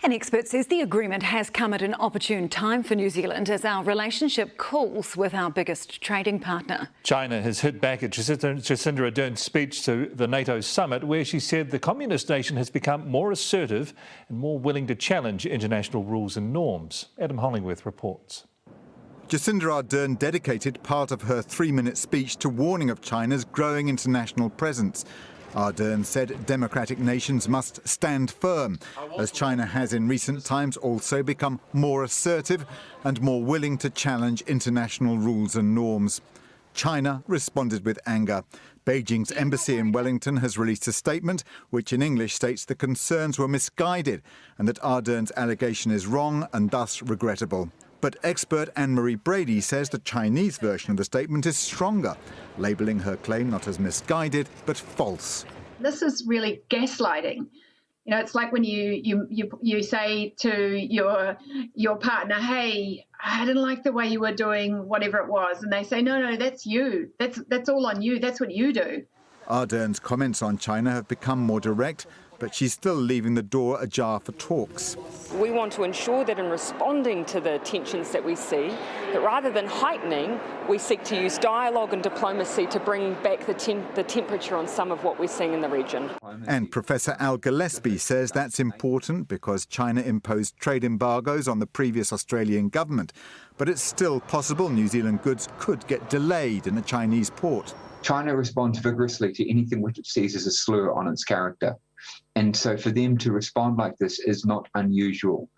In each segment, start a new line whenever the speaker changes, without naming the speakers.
An expert says the agreement has come at an opportune time for New Zealand as our relationship cools with our biggest trading partner.
China has hit back at Jacinda Ardern's speech to the NATO summit, where she said the communist nation has become more assertive and more willing to challenge international rules and norms. Adam Hollingworth reports.
Jacinda Ardern dedicated part of her 3-minute speech to warning of China's growing international presence. Ardern said democratic nations must stand firm, as China has in recent times also become more assertive and more willing to challenge international rules and norms. China responded with anger. Beijing's embassy in Wellington has released a statement which in English states the concerns were misguided and that Ardern's allegation is wrong and thus regrettable. But expert Anne-Marie Brady says the Chinese version of the statement is stronger, labelling her claim not as misguided but false.
This is really gaslighting. You know, it's like when you say to your partner, "Hey, I didn't like the way you were doing whatever it was," and they say, "No, that's you. That's all on you. That's what you do."
Ardern's comments on China have become more direct, but she's still leaving the door ajar for talks.
We want to ensure that in responding to the tensions that we see, that rather than heightening, we seek to use dialogue and diplomacy to bring back the temperature on some of what we're seeing in the region.
And Professor Al Gillespie says that's important because China imposed trade embargoes on the previous Australian government. But it's still possible New Zealand goods could get delayed in a Chinese port.
China responds vigorously to anything which it sees as a slur on its character. And so for them to respond like this is not unusual.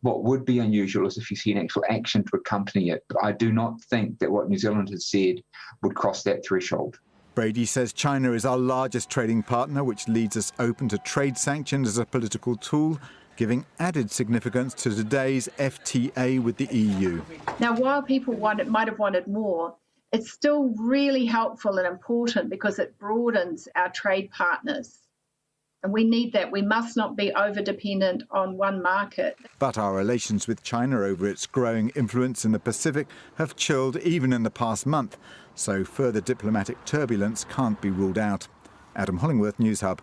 What would be unusual is if you see an actual action to accompany it. But I do not think that what New Zealand has said would cross that threshold.
Brady says China is our largest trading partner, which leads us open to trade sanctions as a political tool, giving added significance to today's FTA with the EU.
Now, while people might have wanted more, it's still really helpful and important because it broadens our trade partners. And we need that. We must not be over-dependent on one market.
But our relations with China over its growing influence in the Pacific have chilled even in the past month, so further diplomatic turbulence can't be ruled out. Adam Hollingworth, Newshub.